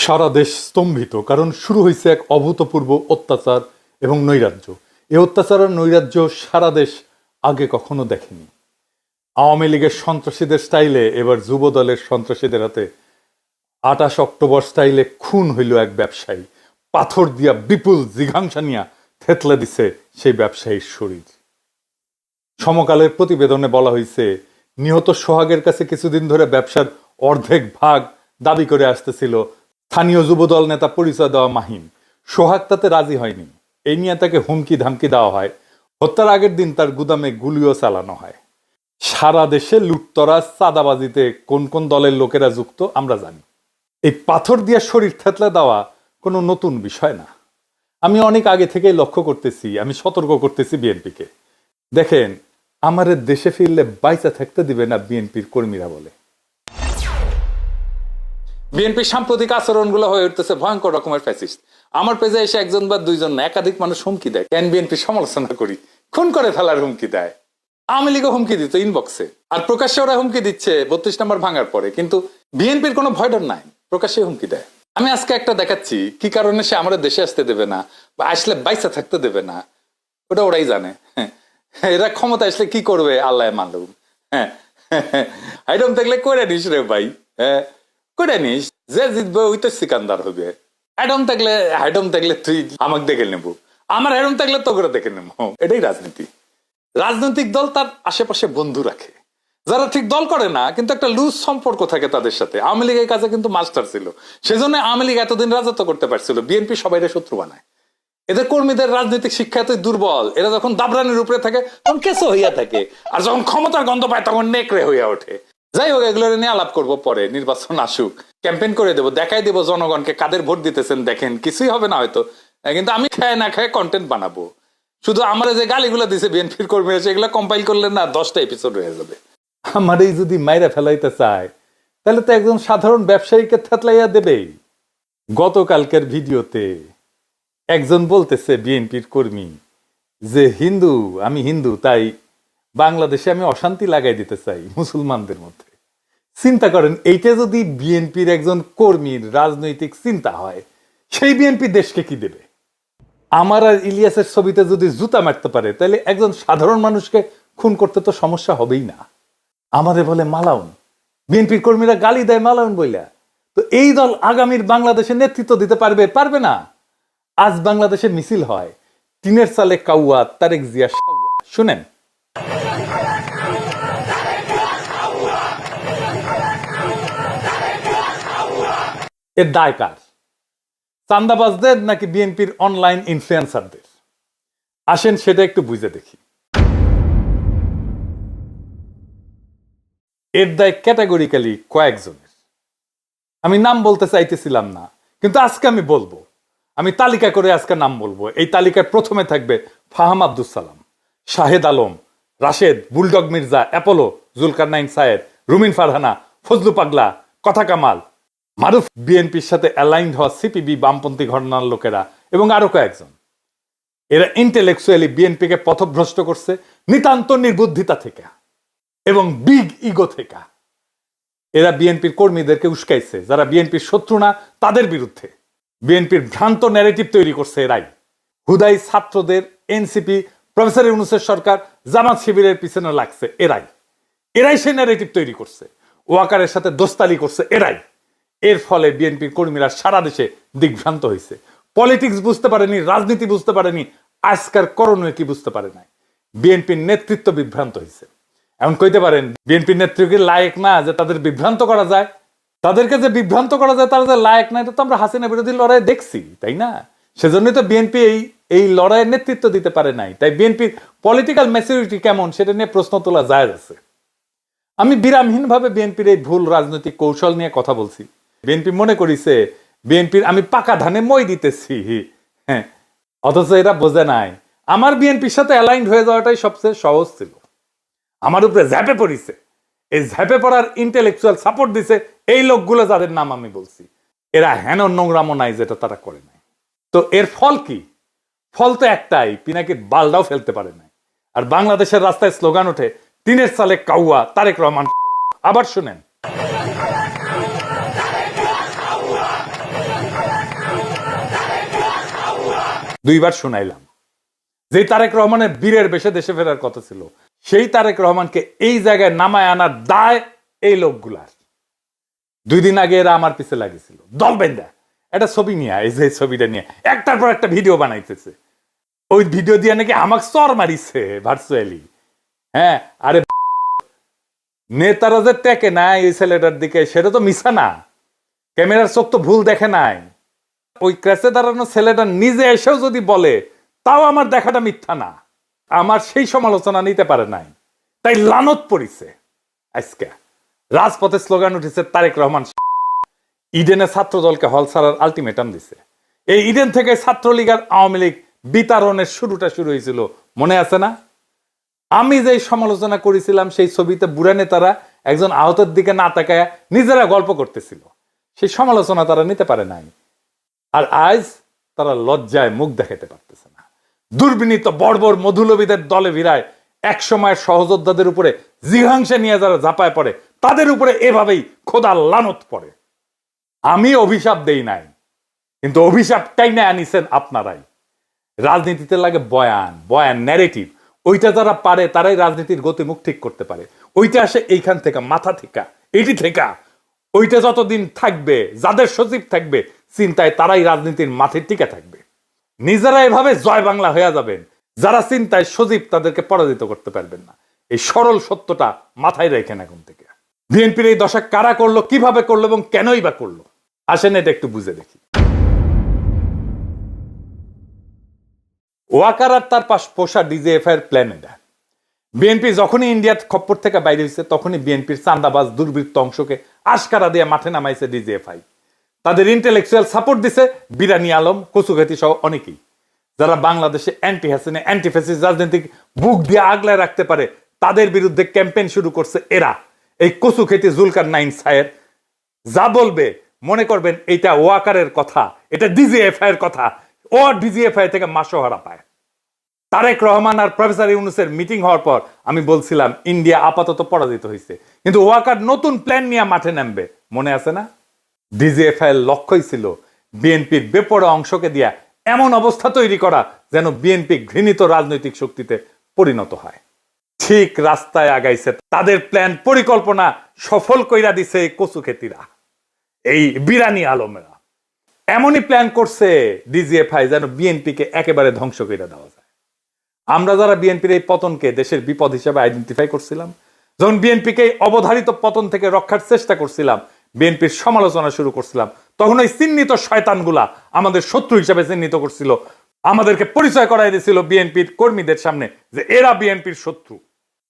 সারা দেশ স্তম্ভিত, কারণ শুরু হয়েছে এক অভূতপূর্ব অত্যাচার এবং নৈরাজ্য। এই অত্যাচার আর নৈরাজ্য সারা দেশ আগে কখনো দেখেনি। আওয়ামী লীগের সন্ত্রাসীদের স্টাইলে এবার যুব দলের সন্ত্রাসীদের হাতে ২৮ অক্টোবর স্টাইলে খুন হইল এক ব্যবসায়ী। পাথর দিয়া বিপুল জিঘাংসা নিয়া থেতলে দিছে সেই ব্যবসায়ীর শরীর। সমকালের প্রতিবেদনে বলা হয়েছে, নিহত সোহাগের কাছে কিছুদিন ধরে ব্যবসার অর্ধেক ভাগ দাবি করে আসতেছিল স্থানীয় যুবদল নেতা পরিচয় দেওয়া মাহিম। সোহাগ তাতে রাজি হয়নি। এই নিয়ে তাকে হুমকি ধামকি দেওয়া হয়। হত্যার আগের দিন তার গুদামে গুলিও চালানো হয়। সারা দেশে লুটতরাজ চাঁদাবাজিতে কোন কোন দলের লোকেরা যুক্ত আমরা জানি। এই পাথর দিয়ে শরীর থেতলে দেওয়া কোনো নতুন বিষয় না। আমি অনেক আগে থেকেই লক্ষ্য করতেছি, আমি সতর্ক করতেছি বিএনপিকে। দেখেন, আমাদের দেশে ফিরলে বাইচা থাকতে দিবে না বিএনপির কর্মীরা বলে। বিএনপির সাম্প্রতিক আচরণগুলো হয়ে উঠতেছে ভয়ঙ্কর রকমের ফ্যাসিস্ট। আমার পেজে এসে একজন বা দুইজন না, একাধিক মানুষ হুমকি দেয়। কেন বিএনপির সমালোচনা করি? খুন করে ফেলার হুমকি দেয়। আওয়ামী লীগও হুমকি দিত ইনবক্সে, আর প্রকাশ্যে ওরা হুমকি দিচ্ছে ৩২ নম্বর ভাঙার পরে। কিন্তু বিএনপির কোনো ভয় ডর নাই, প্রকাশ্যে হুমকি দেয়। আমি আজকে একটা দেখাচ্ছি কি কারণে সে আমাদের দেশে আসতে দেবে না বা আসলে বাইসা থাকতে দেবে না, ওটা ওরাই জানে। এরা ক্ষমতা আসলে কি করবে আল্লাহ মালুম। হাইডম থাকলে করে নিস রে ভাই, করে নিস। যে জিতবে ওই তো সিকান্দার হবে। হাইডম থাকলে তুই আমাকে দেখে নেবো, আমার হাইডম থাকলে তো করে দেখে নেবো। এটাই রাজনীতি। রাজনৈতিক দল তার আশেপাশে বন্ধু রাখে, যারা ঠিক দল করে না কিন্তু একটা লুজ সম্পর্ক থাকে তাদের সাথে। আওয়ামী লীগ এই কাজে কিন্তু মাস্টার ছিল, সেজন্য আওয়ামী লীগ এতদিন রাজত্ব করতে পারছিল। বিএনপি সবাইরে শত্রু বানায়। এদের কর্মীদের রাজনৈতিক শিক্ষা এতই দুর্বল, এরা যখন দাবরানির উপরে থাকে তখন কেসো হইয়া থাকে, আর যখন ক্ষমতার গন্ধ পায় তখন নেকড়ে হইয়া ওঠে। যাই হোক, এগুলো নিয়ে আলাপ করবো পরে। নির্বাচন আসুক, ক্যাম্পেইন করে দেবো, দেখাই দেবো জনগণকে কাদের ভোট দিতেছেন। দেখেন, কিছুই হবে না হয়তো, কিন্তু আমি খায় না খায় কন্টেন্ট বানাবো। শুধু আমার যে গালিগুলো দিছে বিএনপির কর্মীরা, সেগুলো কম্পাইল করলে না 10টা এপিসোড হয়ে যাবে। আমার এই যদি মাইরা ফেলাইতে চায় তাহলে তো একজন সাধারণ ব্যবসায়ীকে থেতলাইয়া দেবেই। গতকালকের ভিডিওতে একজন বলতেছে, বিএনপির কর্মী, যে হিন্দু, আমি হিন্দু, তাই বাংলাদেশে আমি অশান্তি লাগাই দিতে চাই মুসলমানদের মধ্যে। চিন্তা করেন, এইটা যদি বিএনপির একজন কর্মীর রাজনৈতিক চিন্তা হয়, সেই বিএনপি দেশকে কি দেবে? আমার আর ইলিয়াসের ছবিতে যদি জুতা মারতে পারে, তাহলে একজন সাধারণ মানুষকে খুন করতে তো সমস্যা হবেই না। আমাদের বলে মালাউন, বিএনপির কর্মীরা গালি দেয় মালাউন বইলা। তো এই দল আগামীর বাংলাদেশে নেতৃত্ব দিতে পারবে? পারবে না। আজ বাংলাদেশে মিছিল হয়, টিনের সালে কাউয়া, তারেক জিয়া সাউয়া। শুনেন, এর দায় কার? চান্দাবাজদের নাকি বিএনপির অনলাইন ইনফ্লুয়েন্সারদের? আসেন সেটা একটু বুঝে দেখি। এর দায় ক্যাটাগরিক্যালি কয়েকজনের। আমি নাম বলতে চাইতেছিলাম না, কিন্তু আজকে আমি বলবো। আমি তালিকা করে আজকে নাম বলবো। এই তালিকায় প্রথমে থাকবে ফাহাম আব্দুল সালাম, শাহেদ আলম, রাশেদ, বুলডগ মির্জা, অ্যাপোলো, জুলকারনাইন সায়েদ, রুমিন ফারহানা, ফজলু পাগলা, কথা কামাল, মারুফ, বিএনপির সাথে অ্যালাইন্ড হওয়া সিপিবি বামপন্থী ঘটনার লোকেরা এবং আরো কয়েকজন। এরা ইন্টেলেকচুয়ালি বিএনপিকে পথভ্রষ্ট করছে নিতান্ত নির্বুদ্ধিতা থেকে এবং বিগ ইগো থেকে। এরা বিএনপির কর্মীদেরকে উস্কাইছে, যারা বিএনপির শত্রু না তাদের বিরুদ্ধে। বিএনপির ভ্রান্ত ন্যারেটিভ তৈরি করছে এরাই। হুদাই ছাত্রদের, এনসিপি, প্রফেসর ইউনূসের সরকার, জামাত শিবিরের পিছনে লাগছে এরাই সেই ন্যারেটিভ তৈরি করছে। ওয়াকারের সাথে দোস্তালি করছে এরাই। এর ফলে বিএনপির কর্মীরা সারা দেশে দিগ্ভ্রান্ত হয়েছে। পলিটিক্স বুঝতে পারেনি, রাজনীতি বুঝতে পারেনি, আজকার করণীয় কি বুঝতে পারে নাই। বিএনপির নেতৃত্ব বিভ্রান্ত হয়েছে। এখন কইতে পারেন, বিএনপির নেতৃত্ব কি লায়ক না যে তাদের বিভ্রান্ত করা যায়? তাদেরকে যে বিভ্রান্ত করা যায় তারা যে লায়ক না, এটা তো আমরা হাসিনা বিরোধী লড়াই দেখছি, তাই না? সেজন্যই তো বিএনপি এই লড়াইয়ের নেতৃত্ব দিতে পারে নাই। তাই বিএনপির পলিটিক্যাল ম্যাচুরিটি কেমন সেটা নিয়ে প্রশ্ন তোলা যায় আছে। আমি বিরামহীনভাবে বিএনপির এই ভুল রাজনৈতিক কৌশল নিয়ে কথা বলছি। বিএনপি মনে করিছে বিএনপির আমি পাকা ধানে মই দিতেছি, হ্যাঁ, অথচ এরা বোঝে নাই আমার বিএনপির সাথে অ্যালাইন্ড হয়ে যাওয়াটাই সবচেয়ে সহজ ছিল। আমার উপরে ঝাঁপে পড়িছে। এই ঝাঁপে পড়ার ইন্টেলেকচুয়াল সাপোর্ট দিছে এই লোকগুলো যাদের নাম আমি বলছি। এরা হেন নোংরামো নাই যেটা তারা করে নাই। তো এর ফল কি? ফল তো একটাই, পিনাকির বালটাও ফেলতে পারে নাই। আর বাংলাদেশের রাস্তায় স্লোগান ওঠে, টিনের সালে কাউয়া, তারেক রহমান। আবার শুনেন, 2বার শুনাইলাম। যে তারেক রহমানের বীরের বেশে দেশে ফেরার কথা ছিল, সেই তারেক রহমানকে এই জায়গায় নামায় আনার দায় এই লোকগুলার। 2 দিন আগে এরা আমার পিছে লাগিয়েছিল দল বেঁধে একটা ছবি নিয়ে, এই যে ছবিটা নিয়ে একটার পর একটা ভিডিও বানাইতেছে। ওই ভিডিও দিয়ে নাকি আমাকে চর মারিছে ভার্চুয়ালি। হ্যাঁ, আরে নেতারা যে টেকে নাই এই ছেলেটার দিকে, সেটা তো মিছা না। ক্যামেরার চোখ তো ভুল দেখে নাই। ওই ক্র্যাশে দাঁড়ানো ছেলেটা নিজে এসেও যদি বলে, তাও আমার দেখাটা মিথ্যা না। আমার সেই সমালোচনা নিতে পারে নাই, তাই লানত পড়িছে। আজকে রাজপথে স্লোগান উঠেছে তারেক রহমান। ইডেনে ছাত্র দলকে হল ছাড়ার আলটিমেটাম দিছে। এই ইডেন থেকে ছাত্রলীগ আর আওয়ামী লীগ বিতাড়নের শুরুটা শুরু হয়েছিল, মনে আছে না? আমি যে সমালোচনা করেছিলাম, সেই ছবিতে বুড়া নেতারা একজন আহতের দিকে না তাকায় নিজেরা গল্প করতেছিল, সেই সমালোচনা তারা নিতে পারে নাই। আর আজ তারা লজ্জায় মুখ দেখাতে পারতেছে না। দুর্বিনীত বর্বর মধুলবীদের দলে ভিড়ায় এক সময়ের সহযোদ্ধাদের উপরে জিঘাংসে নিয়ে যারা ঝাঁপায় পড়ে, তাদের উপরে এভাবেই খোদা লানত পড়ে। আমি অভিশাপ দেই নাই, কিন্তু অভিশাপটাই না আনিছেন আপনারাই। রাজনীতিতে লাগে বয়ান, বয়ান ন্যারেটিভ। ওইটা যারা পারে তারাই রাজনীতির গতিমুখ ঠিক করতে পারে। ওইটা আসে এইখান থেকে, মাথা থেকে, এটি থেকে। ওইটা যতদিন থাকবে, যাদের সচিব থাকবে চিন্তায়, তারাই রাজনীতির মাঠে টিকে থাকবে। নিজেরা এভাবে জয় বাংলা হয়ে যাবেন, যারা চিন্তায় সজীব তাদেরকে পরাজিত করতে পারবেন না। এই সরল সত্যটা মাথায় রেখেন এখন থেকে। বিএনপির এই দশা কারা করলো, কিভাবে করলো এবং কেনই বা করলো, আসেন এটা একটু বুঝে দেখি। ওয়াকার আর তার পাশ পোষা ডিজিএফআই এর প্ল্যান এটা। বিএনপি যখনই ইন্ডিয়ার খপ্পর থেকে বাইরে হয়েছে, তখনই বিএনপির চান্দাবাজ দুর্বৃত্ত অংশকে আশকারা দিয়ে মাঠে নামাইছে ডিজিএফআই। তাদের ইন্টেলেকচুয়াল সাপোর্ট দিছে বিরানি আলম, কচুঘাতি সহ অনেকেই, যারা বাংলাদেশে অ্যান্টি হাসিনা, অ্যান্টি ফ্যাসিস্ট রাজনীতি বুক দিয়ে আগলায় রাখতে পারে, তাদের বিরুদ্ধে ক্যাম্পেইন শুরু করছে এরা। এই কচুখেতি জুলকার নাইন সায়ের যা বলবে মনে করবেন এটা ওয়াকারের কথা, এটা ডিজিএফআই এর কথা। ও ডিজিএফআই থেকে মাসোহারা পায়। তারেক রহমান আর প্রফেসর ইউনূসের মিটিং হওয়ার পর আমি বলছিলাম ইন্ডিয়া আপাতত পরাজিত হয়েছে, কিন্তু ওয়াকার নতুন প্ল্যান নিয়ে মাঠে নামবে, মনে আছে না? ডিজিএফআই এর লক্ষ্যই ছিল বিএনপির বেপরোয়া অংশকে দিয়া এমন অবস্থা তৈরি করা যেন বিএনপি ঘৃণিত রাজনৈতিক শক্তিতে পরিণত হয়। ঠিক রাস্তায় আগাইছে। তাদের প্ল্যান পরিকল্পনা সফল কইরা দিছে এই কচুখেতিরা, এই বিরানি আলমেরা। এমনই প্ল্যান করছে ডিজিএফআই যেন বিএনপিকে একেবারে ধ্বংস করে দেওয়া যায়। আমরা যারা বিএনপির এই পতনকে দেশের বিপদ হিসেবে আইডেন্টিফাই করছিলাম, যখন বিএনপিকে অবধারিত পতন থেকে রক্ষার চেষ্টা করছিলাম, বিএনপির সমালোচনা শুরু করছিলাম, তখন ওই চিহ্নিত শয়তানগুলা আমাদের শত্রু হিসেবে চিহ্নিত করছিল, আমাদেরকে পরিচয় করাই দিয়েছিল বিএনপির কর্মীদের সামনে যে এরা বিএনপির শত্রু।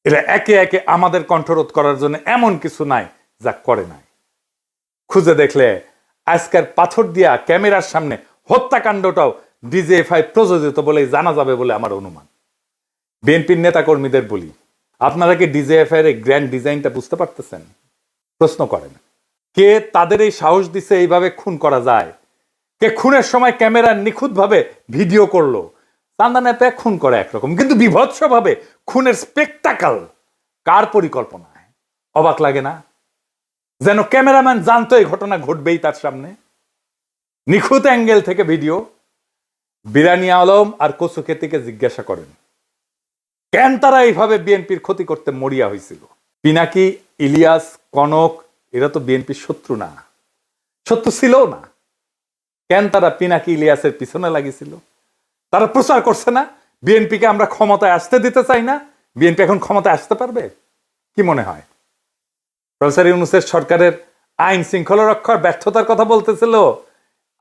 এরা একে একে আমাদের কণ্ঠরোধ করার জন্য এমন কিছু নাই যা করে নাই। খুঁজে দেখলে আজকের পাথর দিয়া ক্যামেরার সামনে হত্যাকাণ্ডটাও ডিজিএফআই প্রযোজিত বলে জানা যাবে বলে আমার অনুমান। বিএনপির নেতা কর্মীদের বলি, আপনারা কি ডিজিএফআই এর গ্র্যান্ড ডিজাইনটা বুঝতে পারতেছেন? প্রশ্ন করেন, কে তাদের এই সাহস দিছে এইভাবে খুন করা যায়? কে খুনের সময় ক্যামেরার নিখুঁত ভাবে ভিডিও করলো? চান্দা নেপে খুন করে একরকম, কিন্তু বিভৎস ভাবে খুনের স্পেকটাকল কার পরিকল্পনায়? অবাক লাগে না? যেন ক্যামেরাম্যান জানতো এই ঘটনা ঘটবেই তার সামনে। নিখুঁত অ্যাঙ্গেল থেকে ভিডিও। বিরানি আলম আর কচুখেতিকে জিজ্ঞাসা করেন কেন তারা এইভাবে বিএনপির ক্ষতি করতে মরিয়া হয়েছিল। পিনাকি, ইলিয়াস, কনক এরা তো বিএনপির শত্রু না, শত্রু ছিল না। কেন তারা পিনাকি ইলিয়াসের পিছনে লাগিয়েছিল? তারা প্রচার করছে না বিএনপিকে আমরা ক্ষমতায় আসতে দিতে চাই না। বিএনপি এখন ক্ষমতায় আসতে পারবে কি মনে হয়? প্রফেসর ইউনূসের সরকারের আইন শৃঙ্খলা রক্ষার ব্যর্থতার কথা বলতেছিল।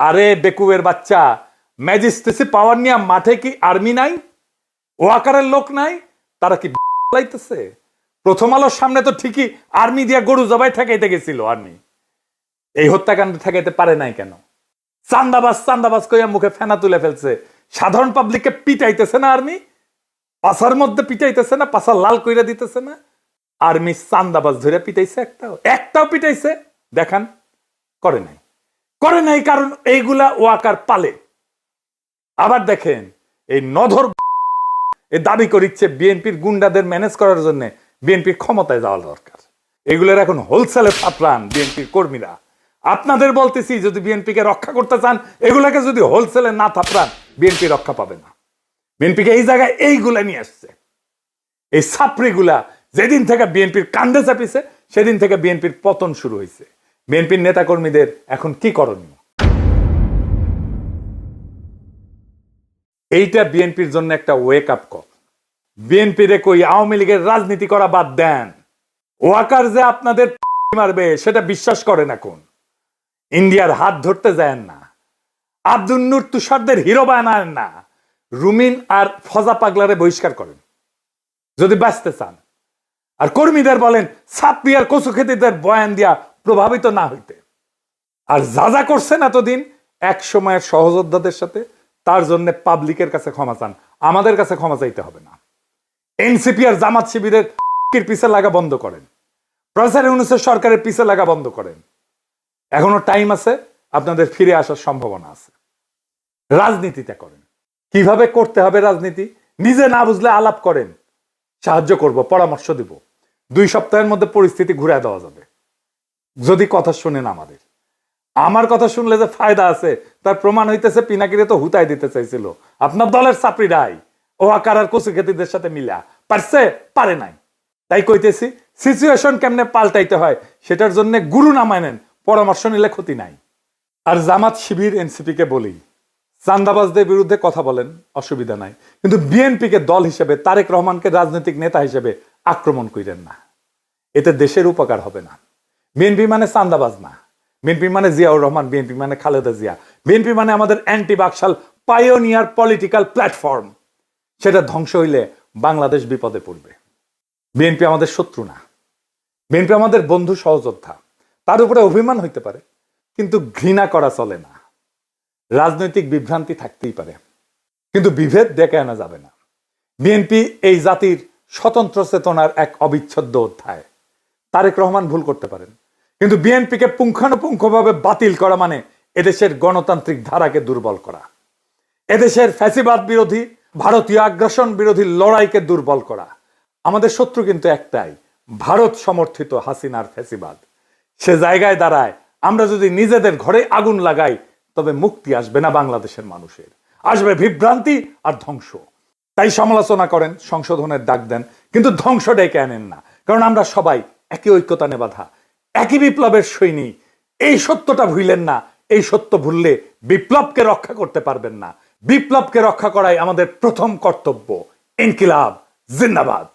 আরে বেকুবের বাচ্চা, ম্যাজিস্ট্রেসি পাওয়ার নিয়ে মাঠে কি আর্মি নাই? ওয়াকারের লোক নাই? তারা কি লাইতেছে? প্রথম আলোর সামনে তো ঠিকই আর্মি দিয়া গরু জবাই ঠেকাইতে গেছিল আর্মি। এই হত্যাকাণ্ড ঠেকাইতে পারে নাই কেন? চান্দাবাজ চান্দাবাজ কইয়া মুখে ফেনা তুলে ফেলছে। সাধারণ পাবলিককে পিটাইতেছে না আর্মি? পাশার মধ্যে পিটাইতেছে না? পাশা লাল কইরা দিতেছে না? আর্মি চান্দাবাজ ধরে পিটাইছে? একটাও পিটাইছে দেখান? করে নাই। করে নাই কারণ এইগুলা ওয়াকার পালে। আবার দেখেন এই নধর এ দাবি করিচ্ছে বিএনপির গুন্ডাদের ম্যানেজ করার জন্য বিএনপির ক্ষমতায় যাওয়া দরকার। এগুলোর এখন হোলসেলে পাতরান বিএনপির কর্মীরা। আপনাদের বলতেছি, যদি বিএনপিকে রক্ষা করতে চান, এগুলাকে যদি হোলসেলে না থাপড়ান, বিএনপি রক্ষা পাবে না। বিএনপিকে এই জায়গায় এইগুলা নিয়ে আসছে, এই ছাপড়িগুলা। যেদিন থেকে বিএনপির কান্দে চাপিছে, সেদিন থেকে বিএনপির পতন শুরু হয়েছে। বিএনপির নেতাকর্মীদের এখন কি করণীয়? এইটা বিএনপির জন্য একটা ওয়েক আপ কল। বিএনপির কই আওয়ামী লীগের রাজনীতি করা বাদ দেন। ওয়াকার যে আপনাদের মারবে সেটা বিশ্বাস করেন এখন। ইন্ডিয়ার হাত ধরতে যায় না, আব্দুল নূর তুষারদের হিরো বানায় না, রুমিন আর ফজা পাগলারে বহিষ্কার করেন যদি বাঁচতে চান। আর কর্মীদের বলেন ছাত্রী আর কচু খেতিদের বয়ান দিয়া প্রভাবিত না হইতে। আর যা যা করছেন এতদিন এক সময়ের সহযোদ্ধাদের সাথে, তার জন্য পাবলিকের কাছে ক্ষমা চান, আমাদের কাছে ক্ষমা চাইতে হবে না। এনসিপি আর জামাত শিবিরের পিছে লাগা বন্ধ করেন, প্রফেসর ইউনূসের সরকারের পিছে লাগা বন্ধ করেন। এখনো টাইম আছে, আপনাদের ফিরে আসার সম্ভাবনা আছে। রাজনীতিটা করেন, কিভাবে করতে হবে রাজনীতি নিজে না বুঝলে আলাপ করেন, সাহায্য করব, পরামর্শ দিব। 2 সপ্তাহের মধ্যে পরিস্থিতি ঘুরে দেওয়া যাবে যদি কথা শুনেন আমাদের। আমার কথা শুনলে যে ফায়দা আছে তার প্রমাণ হইতেছে পিনাকিরে তো হুতাই দিতে চাইছিল আপনার দলের চাপড়িরাই। ও আকার আর কচু খেতিদের সাথে মিলা পারছে, পারে নাই। তাই কইতেছি, সিচুয়েশন কেমনে পাল্টাইতে হয় সেটার জন্য গুরু না মানেন, পরামর্শ নিলে ক্ষতি নাই। আর জামাত শিবির এনসিপি কে বলি, চান্দাবাজদের বিরুদ্ধে কথা বলেন, অসুবিধা নাই, কিন্তু বিএনপিকে দল হিসেবে, তারেক রহমানকে রাজনৈতিক নেতা হিসেবে আক্রমণ করেন না। এতে দেশের উপকার হবে না। বিএনপি মানে চান্দাবাজ না, বিএনপি মানে জিয়াউর রহমান, বিএনপি মানে খালেদা জিয়া, বিএনপি মানে আমাদের anti Baksal pioneer political platform. সেটা ধ্বংস হইলে বাংলাদেশ বিপদে পড়বে। বিএনপি আমাদের শত্রু না, বিএনপি আমাদের বন্ধু সহযোদ্ধা। তার উপরে অভিমান হইতে পারে, কিন্তু ঘৃণা করা চলে না। রাজনৈতিক বিভ্রান্তি থাকতেই পারে, কিন্তু বিভেদ ডেকে আনা যাবে না। বিএনপি এই জাতির স্বতন্ত্র চেতনার এক অবিচ্ছেদ্য অধ্যায়। তারেক রহমান ভুল করতে পারেন, কিন্তু বিএনপিকে পুঙ্খানুপুঙ্খভাবে বাতিল করা মানে এদেশের গণতান্ত্রিক ধারাকে দুর্বল করা, এদেশের ফ্যাসিবাদ বিরোধী, ভারতীয় আগ্রাসন বিরোধী লড়াইকে দুর্বল করা। আমাদের শত্রু কিন্তু একটাই, ভারত সমর্থিত হাসিনার ফ্যাসিবাদ। সে জায়গায় দাঁড়ায় আমরা যদি নিজেদের ঘরে আগুন লাগাই, তবে মুক্তি আসবে না বাংলাদেশের মানুষের, আসবে বিভ্রান্তি আর ধ্বংস। তাই সমালোচনা করেন, সংশোধনের ডাক দেন, কিন্তু ধ্বংস ডেকে আনেন না। কারণ আমরা সবাই একই ঐক্যতানে বাঁধা, একই বিপ্লবের সৈনিক। এই সত্যটা ভুলেন না। এই সত্য ভুললে বিপ্লবকে রক্ষা করতে পারবেন না। বিপ্লবকে রক্ষা করাই আমাদের প্রথম কর্তব্য। ইনকিলাব জিন্দাবাদ।